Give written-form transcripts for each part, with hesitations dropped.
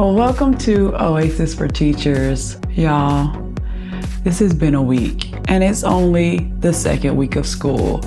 Well, welcome to Oasis for Teachers, y'all. This has been a week, and it's only the second week of school.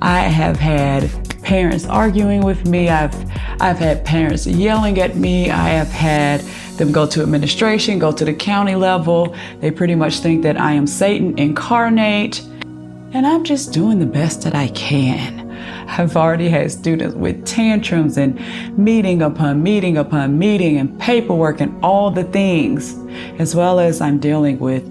I have had parents arguing with me. I've had parents yelling at me. I have had them go to administration, go to the county level. They pretty much think that I am Satan incarnate, and I'm just doing the best that I can. I've already had students with tantrums and meeting upon meeting upon meeting and paperwork and all the things, as well as I'm dealing with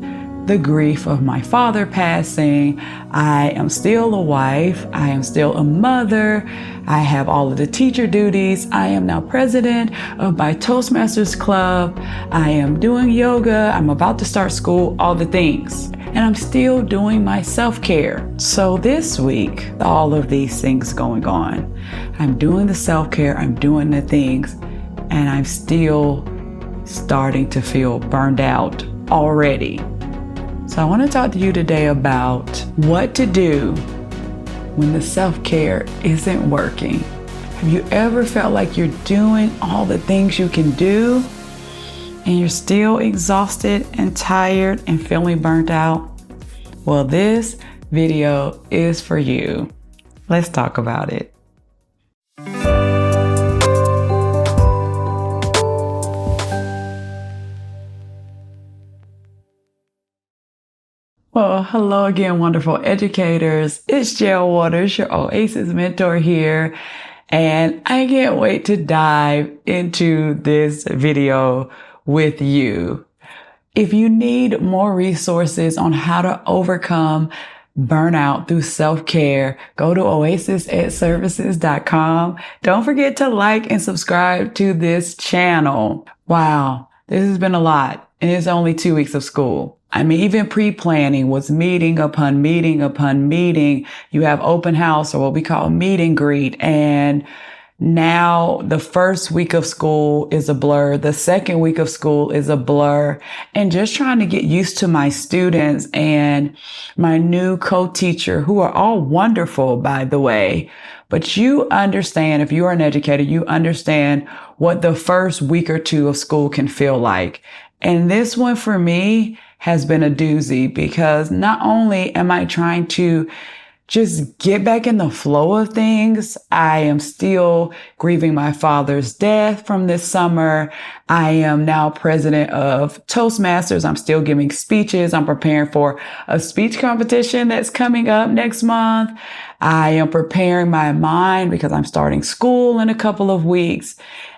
the grief of my father passing. I am still a wife. I am still a mother. I have all of the teacher duties. I am now president of my Toastmasters club. I am doing yoga. I'm about to start school, all the things. And I'm still doing my self-care. So this week, all of these things going on. I'm doing the self-care, I'm doing the things, and I'm still starting to feel burned out already. So I want to talk to you today about what to do when the self-care isn't working. Have you ever felt like you're doing all the things you can do and you're still exhausted and tired and feeling burnt out? Well, this video is for you. Let's talk about it. Well, hello again, wonderful educators. It's Jill Waters, your Oasis mentor here, and I can't wait to dive into this video with you. If you need more resources on how to overcome burnout through self-care, go to oasisedservices.com. Don't forget to like and subscribe to this channel. Wow, this has been a lot, and it's only 2 weeks of school. I mean, even pre-planning was meeting upon meeting upon meeting. You have open house, or what we call meet and greet. And now the first week of school is a blur. The second week of school is a blur. And just trying to get used to my students and my new co-teacher, who are all wonderful, by the way. But you understand, if you are an educator, you understand what the first week or two of school can feel like. And this one for me has been a doozy, because not only am I trying to just get back in the flow of things, I am still grieving my father's death from this summer. I am now president of Toastmasters. I'm still giving speeches. I'm preparing for a speech competition that's coming up next month. I am preparing my mind because I'm starting school in a couple of weeks.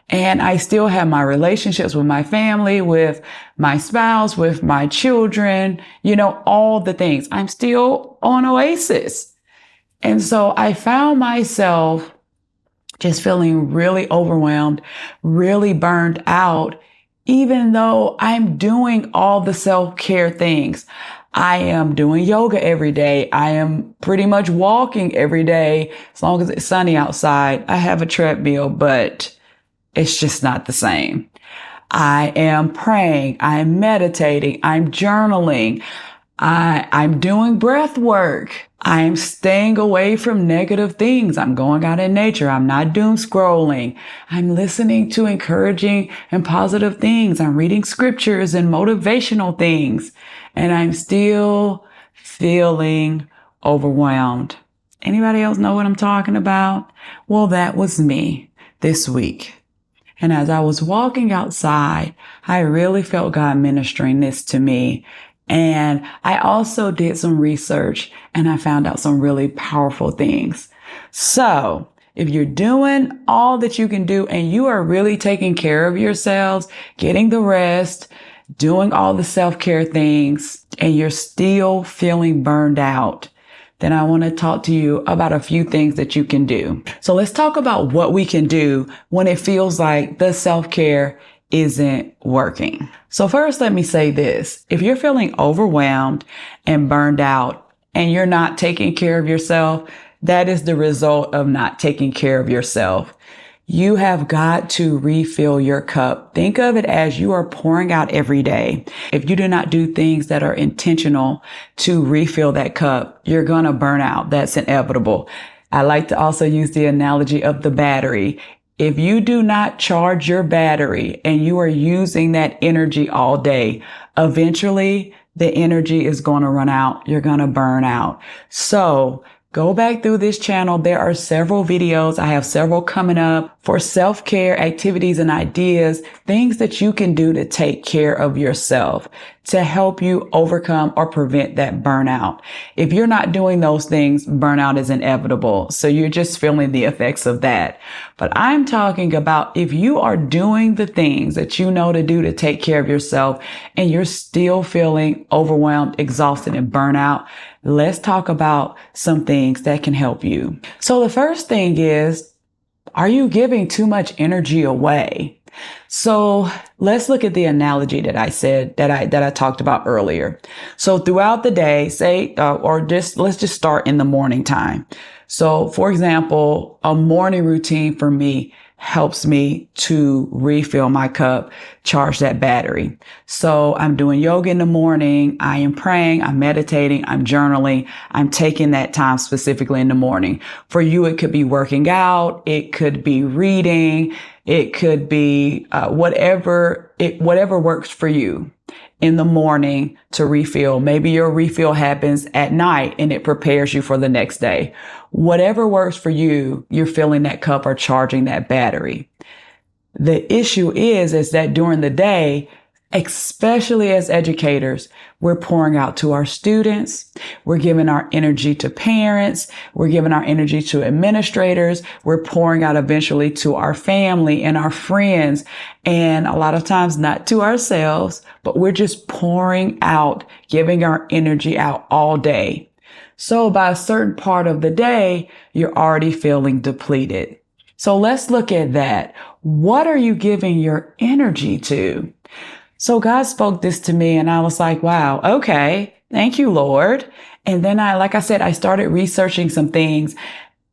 And I still have my relationships with my family, with my spouse, with my children, all the things. I'm still on Oasis. And so I found myself just feeling really overwhelmed, really burned out, even though I'm doing all the self-care things. I am doing yoga every day. I am pretty much walking every day, as long as it's sunny outside. I have a treadmill, but it's just not the same. I am praying. I'm meditating. I'm journaling. I'm doing breath work. I'm staying away from negative things. I'm going out in nature. I'm not doom scrolling. I'm listening to encouraging and positive things. I'm reading scriptures and motivational things. And I'm still feeling overwhelmed. Anybody else know what I'm talking about? Well, that was me this week. And as I was walking outside, I really felt God ministering this to me. And I also did some research, and I found out some really powerful things. So if you're doing all that you can do and you are really taking care of yourselves, getting the rest, doing all the self-care things, and you're still feeling burned out, then I want to talk to you about a few things that you can do. So let's talk about what we can do when it feels like the self-care isn't working. So first, let me say this. If you're feeling overwhelmed and burned out and you're not taking care of yourself, that is the result of not taking care of yourself. You have got to refill your cup. Think of it as you are pouring out every day. If you do not do things that are intentional to refill that cup, you're going to burn out. That's inevitable. I like to also use the analogy of the battery. If you do not charge your battery and you are using that energy all day, eventually the energy is going to run out. You're going to burn out. So go back through this channel. There are several videos. I have several coming up for self-care activities and ideas, things that you can do to take care of yourself to help you overcome or prevent that burnout. If you're not doing those things, burnout is inevitable. So you're just feeling the effects of that. But I'm talking about if you are doing the things that you know to do to take care of yourself and you're still feeling overwhelmed, exhausted, and burnout, let's talk about some things that can help you. So the first thing is, are you giving too much energy away? So let's look at the analogy that I said, that I talked about earlier. So throughout the day, let's just start in the morning time. So for example, a morning routine for me helps me to refill my cup, charge that battery. So I'm doing yoga in the morning. I am praying. I'm meditating. I'm journaling. I'm taking that time specifically in the morning. For you, it could be working out. It could be reading. It could be whatever works for you in the morning to refill. Maybe your refill happens at night and it prepares you for the next day. Whatever works for you, you're filling that cup or charging that battery. The issue is that during the day, especially as educators, we're pouring out to our students. We're giving our energy to parents. We're giving our energy to administrators. We're pouring out eventually to our family and our friends. And a lot of times not to ourselves, but we're just pouring out, giving our energy out all day. So by a certain part of the day, you're already feeling depleted. So let's look at that. What are you giving your energy to? So God spoke this to me and I was like, wow, okay. Thank you, Lord. And then I started researching some things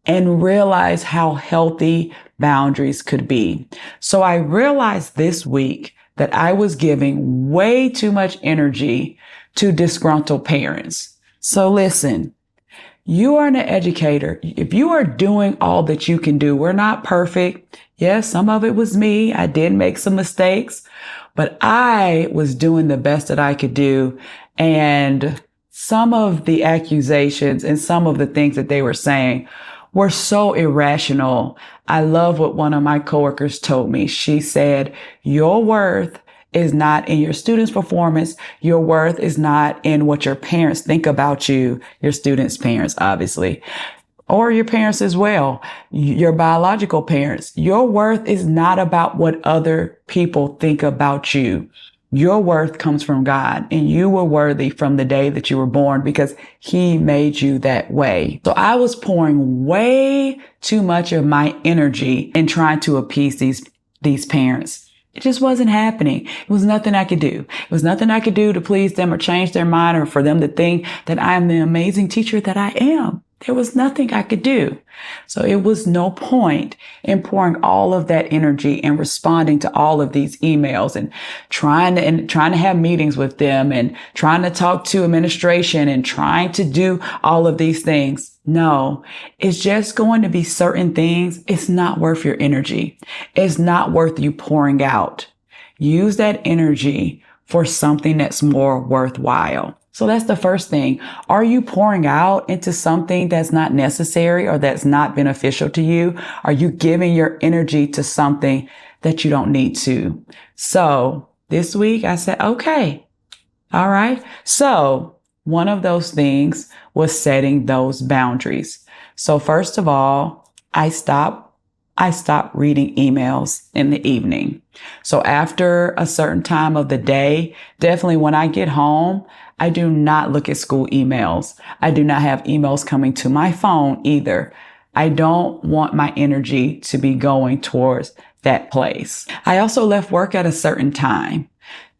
and realized how healthy boundaries could be. So I realized this week that I was giving way too much energy to disgruntled parents. So listen, you are an educator. If you are doing all that you can do, we're not perfect. Yes, some of it was me. I did make some mistakes, but I was doing the best that I could do. And some of the accusations and some of the things that they were saying were so irrational. I love what one of my coworkers told me. She said, your worth is not in your students' performance. Your worth is not in what your parents think about you, your students' parents, obviously, or your parents as well, your biological parents. Your worth is not about what other people think about you. Your worth comes from God, and you were worthy from the day that you were born because He made you that way. So I was pouring way too much of my energy in trying to appease these parents. It just wasn't happening. It was nothing I could do. It was nothing I could do to please them or change their mind or for them to think that I am the amazing teacher that I am. There was nothing I could do. So it was no point in pouring all of that energy and responding to all of these emails and trying to have meetings with them and trying to talk to administration and trying to do all of these things. No, it's just going to be certain things. It's not worth your energy. It's not worth you pouring out. Use that energy for something that's more worthwhile. So that's the first thing. Are you pouring out into something that's not necessary or that's not beneficial to you? Are you giving your energy to something that you don't need to? So this week I said, okay, all right. So one of those things was setting those boundaries. So first of all, I stopped reading emails in the evening. So after a certain time of the day, definitely when I get home, I do not look at school emails. I do not have emails coming to my phone either. I don't want my energy to be going towards that place. I also left work at a certain time.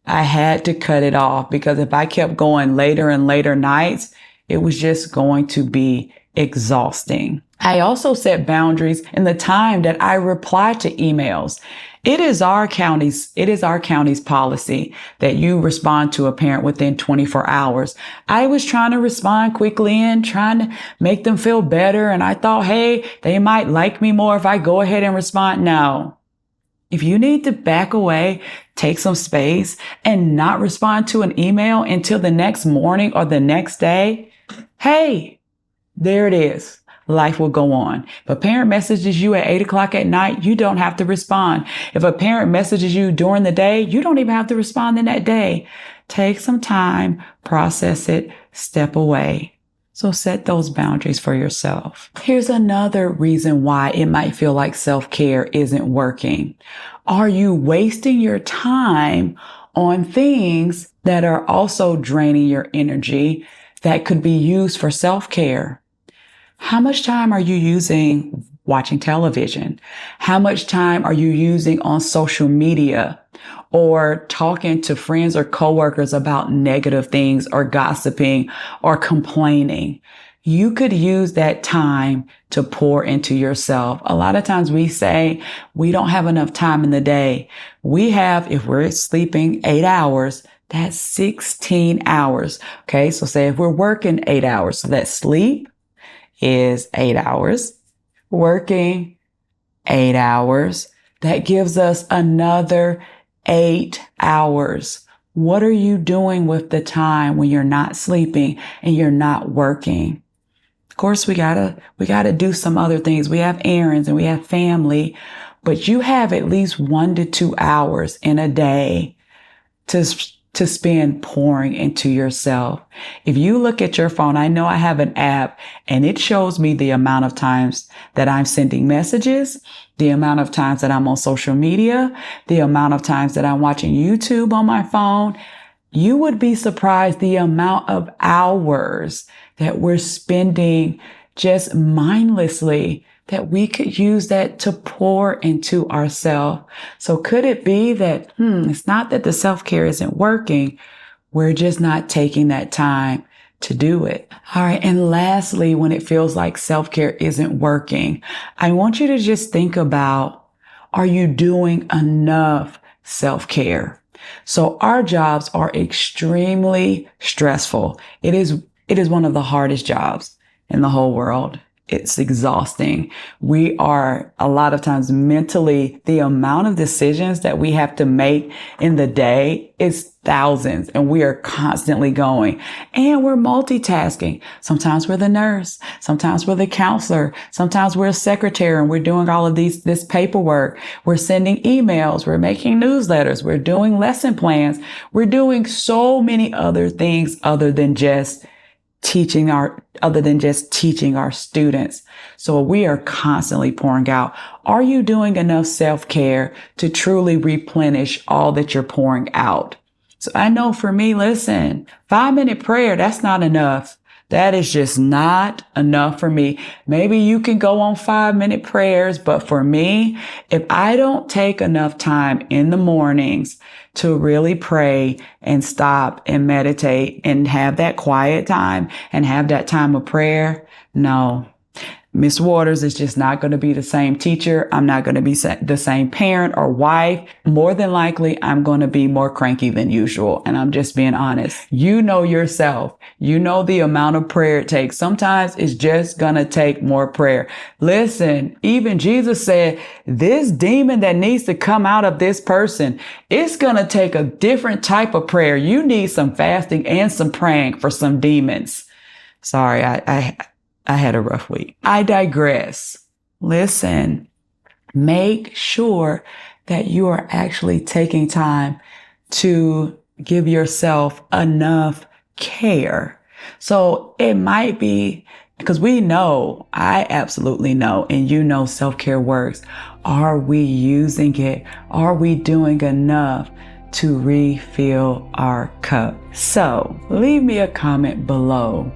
I had to cut it off because if I kept going later and later nights, it was just going to be exhausting. I also set boundaries in the time that I reply to emails. It is our county's policy that you respond to a parent within 24 hours. I was trying to respond quickly and trying to make them feel better. And I thought, hey, they might like me more if I go ahead and respond. No. If you need to back away, take some space and not respond to an email until the next morning or the next day, hey, there it is. Life will go on. If a parent messages you at 8 o'clock at night, you don't have to respond. If a parent messages you during the day, you don't even have to respond in that day. Take some time, process it, step away. So set those boundaries for yourself. Here's another reason why it might feel like self-care isn't working. Are you wasting your time on things that are also draining your energy that could be used for self-care? How much time are you using watching television? How much time are you using on social media or talking to friends or coworkers about negative things or gossiping or complaining? You could use that time to pour into yourself. A lot of times we say we don't have enough time in the day. We have, if we're sleeping 8 hours, that's 16 hours. Okay. So say if we're working 8 hours, so that sleep is 8 hours, working 8 hours. That gives us another 8 hours. What are you doing with the time when you're not sleeping and you're not working? Of course, we gotta do some other things. We have errands and we have family, but you have at least 1 to 2 hours in a day to spend pouring into yourself. If you look at your phone, I know I have an app and it shows me the amount of times that I'm sending messages, the amount of times that I'm on social media, the amount of times that I'm watching YouTube on my phone. You would be surprised the amount of hours that we're spending just mindlessly, that we could use that to pour into ourselves. So could it be that, it's not that the self-care isn't working. We're just not taking that time to do it. All right. And lastly, when it feels like self-care isn't working, I want you to just think about, are you doing enough self-care? So our jobs are extremely stressful. It is one of the hardest jobs in the whole world. It's exhausting. We are a lot of times mentally, the amount of decisions that we have to make in the day is thousands, and we are constantly going, and we're multitasking. Sometimes we're the nurse. Sometimes we're the counselor. Sometimes we're a secretary and we're doing all of this paperwork. We're sending emails. We're making newsletters. We're doing lesson plans. We're doing so many other things other than just teaching our students. So we are constantly pouring out. Are you doing enough self-care to truly replenish all that you're pouring out? So I know for me, listen, 5-minute prayer, that's not enough. That is just not enough for me. Maybe you can go on 5-minute prayers, but for me, if I don't take enough time in the mornings to really pray and stop and meditate and have that quiet time and have that time of prayer, no. Miss Waters is just not going to be the same teacher. I'm not going to be the same parent or wife. More than likely, I'm going to be more cranky than usual. And I'm just being honest. You know yourself. You know the amount of prayer it takes. Sometimes it's just going to take more prayer. Listen, even Jesus said, this demon that needs to come out of this person, it's going to take a different type of prayer. You need some fasting and some praying for some demons. Sorry, I had a rough week. I digress. Listen, make sure that you are actually taking time to give yourself enough care. So it might be, because we know, I absolutely know, and you know self-care works. Are we using it? Are we doing enough to refill our cup? So leave me a comment below.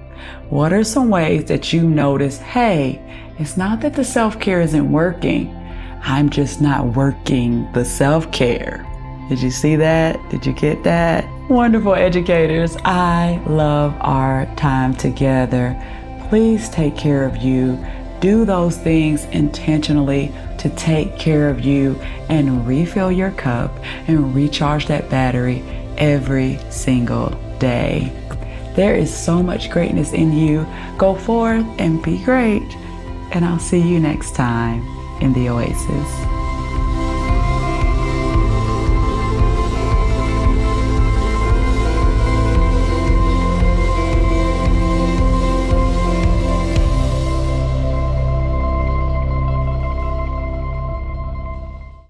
What are some ways that you notice, hey, it's not that the self-care isn't working. I'm just not working the self-care. Did you see that? Did you get that? Wonderful educators, I love our time together. Please take care of you. Do those things intentionally to take care of you and refill your cup and recharge that battery every single day. There is so much greatness in you. Go forth and be great. And I'll see you next time in the Oasis.